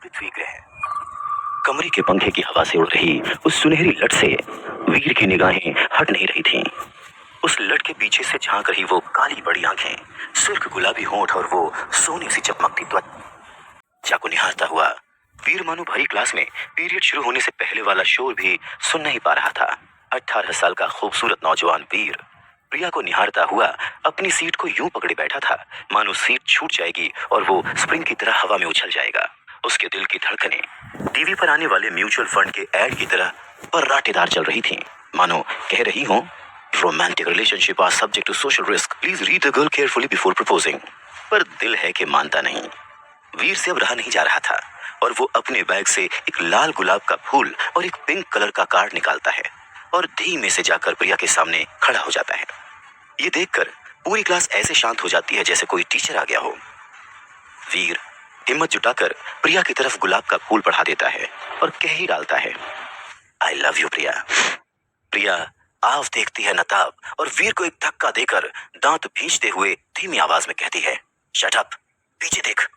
पृथ्वी ग्रह। कमरे के पंखे की हवा से उड़ रही उस सुनहरी लट से वीर की निगाहें हट नहीं रही थीं। उस लट के पीछे से झांक रही वो काली बड़ी आंखें, सुर्ख गुलाबी होंठ और वो सोने सी चमकती त्वचा को निहारता हुआ वीर मानो भरी क्लास में पीरियड शुरू होने से पहले वाला शोर भी सुन नहीं पा रहा था। 18 साल का खूबसूरत नौजवान वीर प्रिया को निहारता हुआ अपनी सीट को यूं पकड़े बैठा था मानो सीट छूट जाएगी और वो स्प्रिंग की तरह हवा में उछल जाएगा। उसके दिल की धड़कनें टीवी पर आने वाले म्यूचुअल फंड के ऐड की तरह पर्राटेदार चल रही थीं, मानो कह रही हो romantic relationship are subject to social risk, please read the girl carefully before proposing. पर दिल है कि मानता नहीं। वीर से अब रहा नहीं जा रहा था और वो अपने बैग से एक लाल गुलाब का फूल और एक पिंक कलर का कार्ड निकालता है और धीमे से जाकर प्रिया के सामने खड़ा हो जाता है। ये देखकर पूरी क्लास ऐसे शांत हो जाती है जैसे कोई टीचर आ गया हो। वीर हिम्मत जुटाकर प्रिया की तरफ गुलाब का फूल बढ़ा देता है और कह ही डालता है, आई लव यू प्रिया। प्रिया आव देखती है नताब और वीर को एक धक्का देकर दांत भींचते हुए धीमी आवाज में कहती है, शट अप, पीछे देख।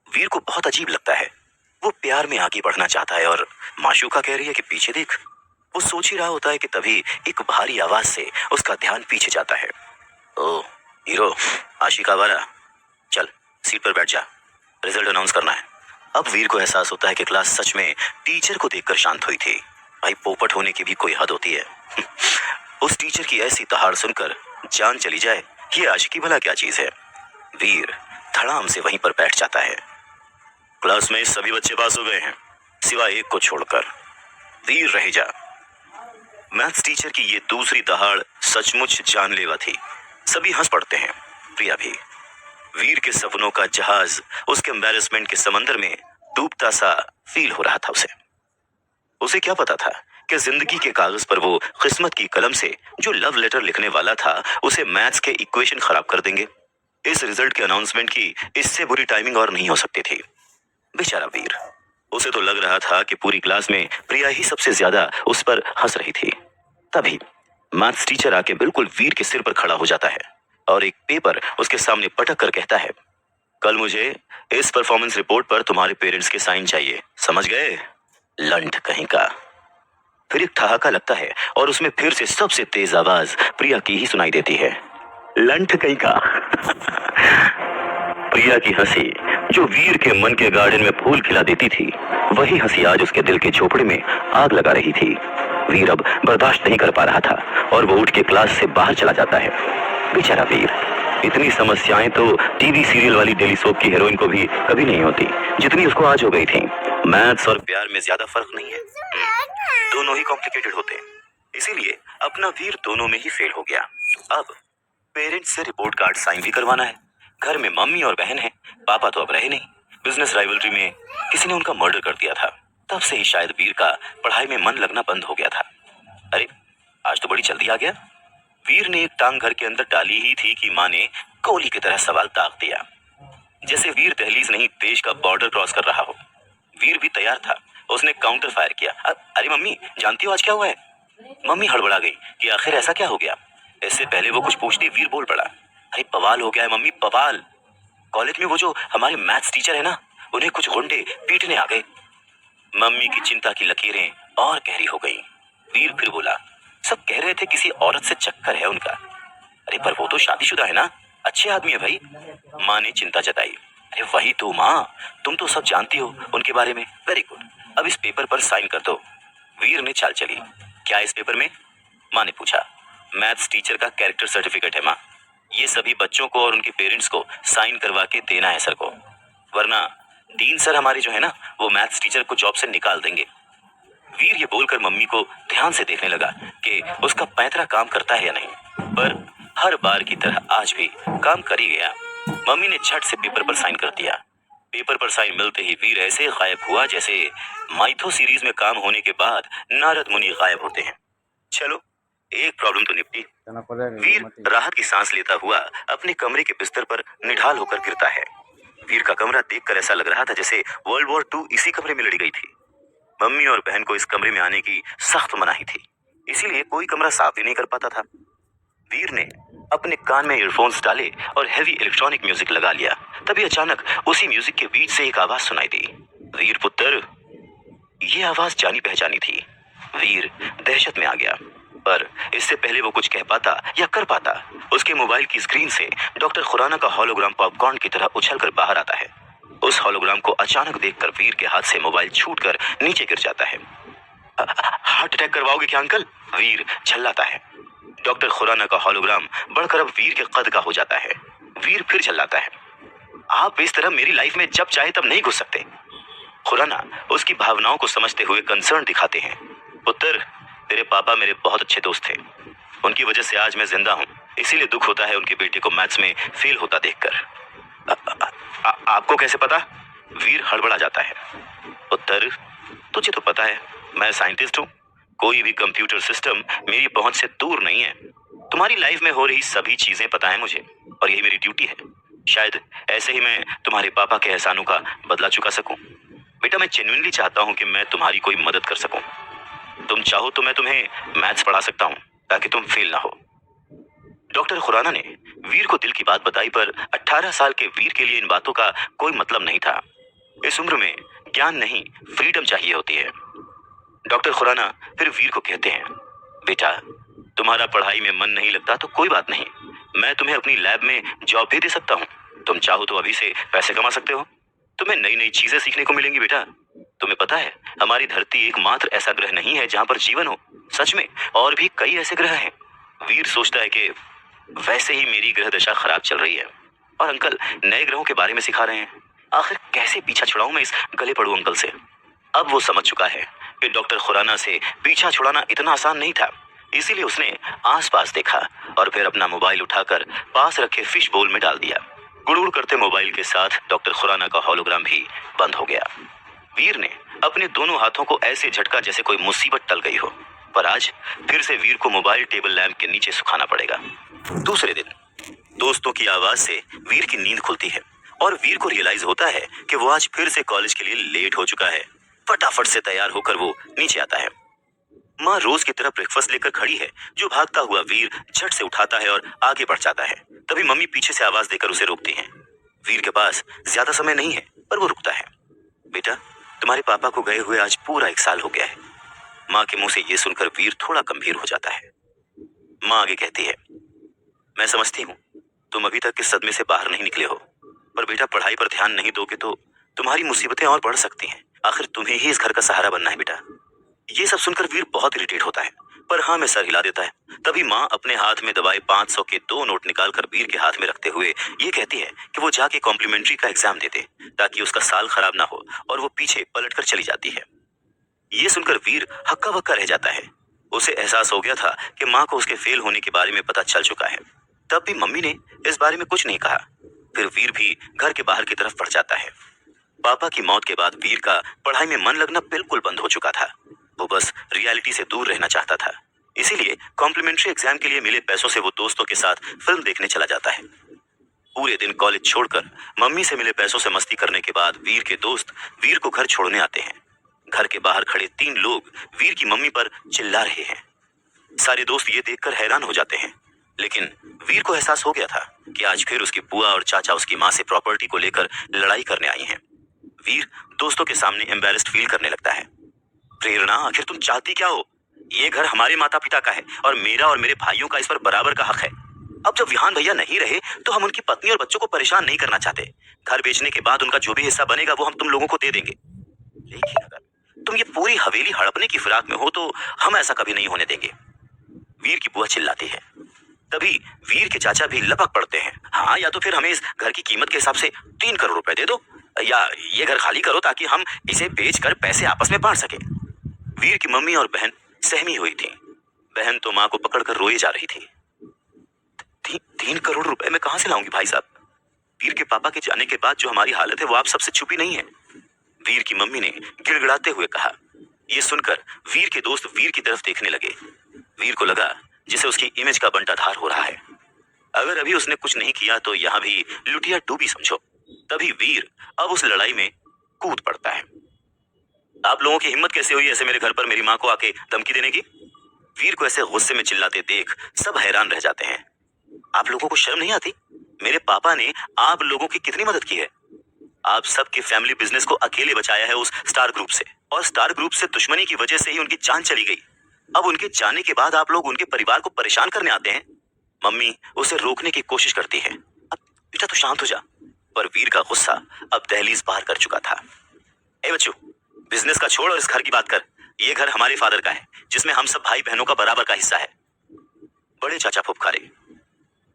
वीर को बहुत अजीब लगता है। वो प्यार में आगे बढ़ना चाहता है और माशूका कह रही है कि पीछे देख। वो सोच ही रहा होता है कि तभी एक भारी आवाज से उसका ध्यान पीछे जाता है। ओ हीरो, आशिका वाला, चल सीट पर बैठ जा, रिजल्ट अनाउंस करना है। अब वीर को एहसास होता है कि क्लास सच में टीचर को देखकर शांत हुई थी। भाई पोपट होने की भी कोई हद होती है। उस टीचर की ऐसी दहाड़ सुनकर जान चली जाए, ये आशिकी भला क्या चीज है। वीर धड़ाम से वहीं पर बैठ जाता है। क्लास में सभी बच्चे पास हो गए हैं सिवाय एक को छोड़कर, वीर रह जा। मैथ्स टीचर की ये दूसरी दहाड़ सचमुच जानलेवा थी। सभी हंस पड़ते हैं, प्रिया भी। वीर के सपनों का जहाज उसके एम्बैरेसमेंट के समंदर में डूबता सा फील हो रहा था। उसे क्या पता था कि जिंदगी के कागज पर वो किस्मत की कलम से जो लव लेटर लिखने वाला था उसे मैथ्स के इक्वेशन खराब कर देंगे। इस रिजल्ट के अनाउंसमेंट की इससे बुरी टाइमिंग और नहीं हो सकती थी। बेचारा वीर, उसे तो लग रहा था कि पूरी क्लास में प्रिया ही सबसे ज्यादा उस पर हंस रही थी। तभी मैथ्स टीचर आके बिल्कुल वीर के सिर पर खड़ा हो जाता है और एक पेपर उसके सामने पटक कर कहता है, कल मुझे इस परफॉर्मेंस रिपोर्ट पर तुम्हारे पेरेंट्स के साइन चाहिए, समझ गए? लंठ कहीं का। फिर एक ठहाका लगता है और उसमें फिर से सबसे तेज आवाज प्रिया की ही सुनाई देती है, लंठ कहीं का। प्रिया की हंसी जो वीर के मन के गार्डन में फूल खिला देती थी, वही हंसी आज उसके दिल के झोपड़े में आग लगा रही थी। वीर अब बर्दाश्त नहीं कर पा रहा था और वो उठ के क्लास से बाहर चला जाता है। बेचारा वीर, इतनी समस्याएं तो टीवी सीरियल वाली डेली सोप की हीरोइन को भी कभी नहीं होती जितनी उसको आज हो गई थी। मैथ्स और प्यार में ज्यादा फर्क नहीं है, दोनों ही कॉम्प्लिकेटेड होते हैं, इसीलिए अपना वीर दोनों में ही फेल हो गया। अब पेरेंट्स से रिपोर्ट कार्ड साइन भी करवाना है। घर में मम्मी और बहन है, पापा तो अब रहे नहीं। बिजनेस राइवलरी में किसी ने उनका मर्डर कर दिया था। तब से ही शायद वीर का पढ़ाई में मन लगना बंद हो गया था। अरे आज तो बड़ी जल्दी आ गया। वीर ने एक टांग घर के अंदर डाली ही थी कि माँ ने कोहली की तरह सवाल ताक दिया, जैसे वीर दहलीज नहीं देश का बॉर्डर क्रॉस कर रहा हो। वीर भी तैयार था, उसने काउंटर फायर किया। अरे मम्मी, जानती हो आज क्या हुआ है? मम्मी हड़बड़ा गई कि आखिर ऐसा क्या हो गया। इससे पहले वो कुछ पूछती वीर बोल पड़ा, अरे बवाल हो गया है मम्मी, बवाल। कॉलेज में वो जो हमारे मैथ्स टीचर है ना, उन्हें कुछ गुंडे पीटने आ गए। मम्मी की चिंता की लकीरें और गहरी हो गई। वीर फिर बोला, सब कह रहे थे किसी औरत से चक्कर है उनका। अरे पर वो तो शादीशुदा है ना, अच्छे आदमी है भाई। माँ ने चिंता जताई। अरे वही तो माँ, तुम तो सब जानती हो उनके बारे में। वेरी गुड, अब इस पेपर पर साइन कर दो। वीर ने चाल चली। क्या इस पेपर में? माँ ने पूछा। मैथ्स टीचर का कैरेक्टर सर्टिफिकेट है माँ, ये सभी बच्चों को और उनके पेरेंट्स को साइन करवा के देना है सर को, वरना डीन सर हमारे जो है ना, वो मैथ्स टीचर को जॉब से निकाल देंगे। वीर ये बोलकर मम्मी को ध्यान से देखने लगा कि उसका पैंतरा काम करता है या नहीं, पर हर बार की तरह आज भी काम कर ही गया। मम्मी ने झट से पेपर पर साइन कर दिया। पेपर पर साइन मिलते ही वीर ऐसे गायब हुआ जैसे माइथो सीरीज में काम होने के बाद नारद मुनि गायब होते हैं। चलो एक प्रॉब्लम तो निपटी। वीर राहत की सांस लेता हुआ अपने कमरे के बिस्तर पर निढाल होकर गिरता है। वीर का कमरा देखकर ऐसा लग रहा था जैसे वर्ल्ड वॉर 2 इसी कमरे में लड़ी गई थी। मम्मी और बहन को इस कमरे में आने की सख्त मनाही थी, इसीलिए कोई कमरा साफ ही नहीं कर पाता था। वीर ने अपने कान में ईयरफोन्स डाले और हेवी इलेक्ट्रॉनिक म्यूजिक लगा लिया। तभी अचानक उसी म्यूजिक के बीच से एक आवाज सुनाई दी। वीर पुत्र। ये आवाज जानी पहचानी थी। वीर दहशत में आ गया, पर इससे पहले वो कुछ कह पाता या कर पाता, उसके मोबाइल की स्क्रीन से डॉक्टर खुराना का हॉलोग्राम पॉपकॉर्न की तरह उछलकर बाहर आता है। उस हॉलोग्राम को अचानक देखकर वीर के हाथ से मोबाइल छूटकर नीचे गिर जाता है। हार्ट अटैक करवाओगे क्या अंकल? वीर झल्लाता है। डॉक्टर खुराना का हॉलोग्राम बढ़कर अब वीर के कद का हो जाता है। वीर फिर झल्लाता है। आप इस तरह मेरी लाइफ में जब चाहे तब नहीं घुस सकते। खुराना उसकी भावनाओं को समझते हुए कंसर्न दिखाते हैं। पुत्र, तेरे पापा मेरे बहुत अच्छे दोस्त थे। उनकी वजह से आज मैं जिंदा हूँ, इसीलिए दुख होता है उनके बेटे को मैथ्स में फेल होता देखकर। आपको कैसे पता? वीर हड़बड़ा जाता है। पुत्र, तुझे तो पता है मैं साइंटिस्ट हूँ। कोई भी कंप्यूटर सिस्टम मेरी पहुंच से दूर नहीं है। तुम्हारी लाइफ में हो रही सभी चीजें पता है मुझे, और यही मेरी ड्यूटी है। शायद ऐसे ही मैं तुम्हारे पापा के एहसानों का बदला चुका सकूं। बेटा, मैं जेन्युइनली चाहता हूं कि मैं तुम्हारी कोई मदद कर सकूं। तुम चाहो तो मैं तुम्हें मैथ्स पढ़ा सकता हूं ताकि तुम फेल ना हो। डॉक्टर खुराना ने वीर को दिल की बात बताई, पर 18 साल के वीर के लिए इन बातों का कोई मतलब नहीं था। इस उम्र में ज्ञान नहीं, फ्रीडम चाहिए होती है। डॉक्टर खुराना फिर वीर को कहते हैं, बेटा, तुम्हारा पढ़ाई में मन नहीं लगता तो कोई बात नहीं, मैं तुम्हें अपनी लैब में जॉब भी दे सकता हूँ। तुम चाहो तो अभी से पैसे कमा सकते हो। तुम्हें नई नई चीजें सीखने को मिलेंगी। बेटा, तुम्हें पता है हमारी धरती एकमात्र ऐसा ग्रह नहीं है जहां पर जीवन हो। सच में और भी कई ऐसे ग्रह हैं। वीर सोचता है कि वैसे ही मेरी ग्रह दशा खराब चल रही है और अंकल नए ग्रहों के बारे में सिखा रहे हैं। आखिर कैसे पीछा छुड़ाऊं मैं इस गले पड़ू अंकल से। अब वो समझ चुका है कि डॉक्टर खुराना से पीछा छुड़ाना इतना आसान नहीं था। इसीलिए उसने आसपास देखा और फिर अपना मोबाइल उठाकर पास रखे फिश बोल में डाल दिया। गुड़गुड़ करते मोबाइल के साथ डॉक्टर खुराना का हॉलोग्राम भी बंद हो गया। वीर ने अपने दोनों हाथों को ऐसे झटका जैसे कोई मुसीबत टल गई हो, पर आज फिर से वीर को मोबाइल टेबल लैंप के नीचे सुखाना पड़ेगा। दूसरे दिन दोस्तों की आवाज से वीर की नींद खुलती है और वीर को रियलाइज होता है कि वो आज फिर से कॉलेज के लिए लेट हो चुका है। फटाफट से तैयार होकर वो नीचे आता है। माँ रोज की तरह ब्रेकफास्ट लेकर खड़ी है, जो भागता हुआ वीर झट से उठाता है और आगे बढ़ जाता है। तभी मम्मी पीछे से आवाज देकर उसे रोकती हैं। वीर के पास ज्यादा समय नहीं है, पर वो रुकता है। बेटा, तुम्हारे पापा को गए हुए आज पूरा 1 साल हो गया है। माँ के मुंह से ये सुनकर वीर थोड़ा गंभीर हो जाता है। माँ आगे कहती है, मैं समझती हूँ तुम अभी तक इस सदमे से बाहर नहीं निकले हो, पर बेटा पढ़ाई पर ध्यान नहीं दोगे तो तुम्हारी मुसीबतें और बढ़ सकती हैं। आखिर तुम्हें ही इस घर का सहारा बनना है बेटा। ये सब सुनकर वीर बहुत इरिटेट होता है, पर हाँ में सर हिला देता है। तभी माँ अपने हाथ में दबाए 500 के 2 नोट निकालकर वीर के हाथ में रखते हुए ये कहती है कि वो जाके कॉम्प्लीमेंट्री का एग्जाम दे दे ताकि उसका साल खराब ना हो, और वो पीछे पलटकर चली जाती है। ये सुनकर वीर हक्का बक्का रह जाता है। उसे एहसास हो गया था कि माँ को उसके फेल होने के बारे में पता चल चुका है। तब भी मम्मी ने इस बारे में कुछ नहीं कहा। फिर वीर भी घर के बाहर की तरफ बढ़ जाता है। पापा की मौत के बाद वीर का पढ़ाई में मन लगना बिल्कुल बंद हो चुका था। वो बस रियलिटी से दूर रहना चाहता था। इसीलिए कॉम्प्लीमेंट्री एग्जाम के लिए मिले पैसों से वो दोस्तों के साथ फिल्म देखने चला जाता है। पूरे दिन कॉलेज छोड़कर मम्मी से मिले पैसों से मस्ती करने के बाद वीर के दोस्त वीर को घर छोड़ने आते हैं। घर के बाहर खड़े 3 लोग वीर की मम्मी पर चिल्ला रहे हैं। सारे दोस्त ये देखकर हैरान हो जाते हैं, लेकिन वीर को एहसास हो गया था कि आज फिर उसकी बुआ और चाचा उसकी माँ से प्रॉपर्टी को लेकर लड़ाई करने आई हैं। वीर दोस्तों के सामने एम्बैरेस्ड फील करने लगता है। प्रेरणा, आखिर तुम चाहती क्या हो? ये घर हमारे माता पिता का है और मेरा और मेरे भाइयों का इस पर बराबर का हक है। अब जब विहान भैया नहीं रहे तो हम उनकी पत्नी और बच्चों को परेशान नहीं करना चाहते। घर बेचने के बाद उनका जो भी हिस्सा बनेगा वो हम तुम लोगों को दे देंगे, लेकिन अगर तुम ये पूरी हवेली हड़पने की फिराक में हो तो हम ऐसा कभी नहीं होने देंगे। वीर की बुआ चिल्लाती है। तभी वीर के चाचा भी लपक पड़ते हैं। हाँ, या तो फिर हमें इस घर की कीमत के हिसाब से 3 करोड़ रुपए दे दो, या ये घर खाली करो ताकि हम इसे बेचकर पैसे आपस में बांट सके। वीर की मम्मी और बहन सहमी हुई थी। बहन तो माँ को पकड़कर रोए जा रही थी। 3 करोड़ रुपए मैं कहां से लाऊंगी भाई साहब? वीर के पापा के जाने के बाद जो हमारी हालत है वो आप सबसे छुपी नहीं है, वीर की मम्मी ने गिड़गिड़ाते हुए कहा। यह सुनकर वीर के दोस्त वीर की तरफ देखने लगे। वीर को लगा जिसे उसकी इमेज का बंटाधार हो रहा है। अगर अभी उसने कुछ नहीं किया तो यहाँ भी लुटिया डूबी समझो। तभी वीर अब उस लड़ाई में कूद पड़ता है। आप लोगों की हिम्मत कैसे हुई ऐसे मेरे घर पर मेरी माँ को आके धमकी देने की? वीर को ऐसे गुस्से में चिल्लाते देख सब हैरान रह जाते हैं। आप लोगों को शर्म नहीं आती? मेरे पापा ने आप लोगों की कितनी मदद की है। आप सबके फैमिली बिजनेस को अकेले बचाया है उस स्टार ग्रुप से, और स्टार ग्रुप से दुश्मनी की वजह से ही उनकी जान चली गई। अब उनके जाने के बाद आप लोग उनके परिवार को परेशान करने आते हैं। मम्मी उसे रोकने की कोशिश करती है। अब बेटा तू शांत हो जा। पर वीर का गुस्सा अब दहलीज पार कर चुका था। ए बच्चू, बिजनेस का छोड़ और इस घर की बात कर। ये घर हमारे फादर का है, जिसमें हम सब भाई बहनों का बराबर का हिस्सा है। बड़े चाचा फुफकारे,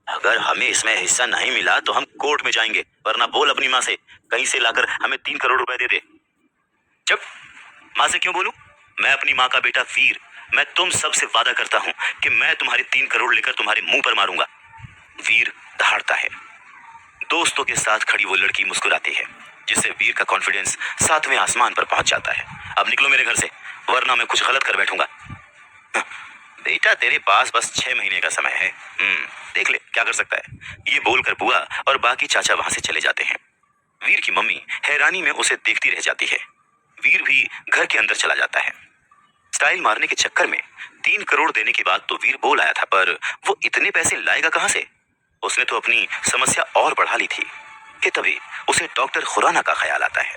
अगर हमें इसमें हिस्सा नहीं मिला तो हम कोर्ट में जाएंगे, वरना बोल अपनी माँ से कहीं से लाकर हमें 3 करोड़ रुपए दे दे। चुप, माँ से क्यों बोलूं? मैं अपनी माँ का बेटा वीर, मैं तुम सबसे वादा करता हूं कि मैं तुम्हारे 3 करोड़ लेकर तुम्हारे मुंह पर मारूंगा। वीर दहाड़ता है। दोस्तों के साथ खड़ी वो लड़की मुस्कुराती है, जिससे वीर का कॉन्फिडेंस 7वें आसमान पर पहुंच जाता है। अब निकलो मेरे घर से, वरना मैं कुछ गलत कर बैठूंगा। बेटा तेरे पास बस 6 महीने का समय है, देख ले क्या कर सकता है। ये बोलकर बुआ और बाकी चाचा वहां से चले जाते हैं। वीर की मम्मी हैरानी में उसे देखती रह जाती है। वीर भी घर के अंदर चला जाता है। स्टाइल मारने के चक्कर में 3 करोड़ देने की बात तो वीर बोल आया था, पर वो इतने पैसे लाएगा कहां से? उसने तो अपनी समस्या और बढ़ा ली थी कि तभी उसे डॉक्टर खुराना का ख्याल आता है।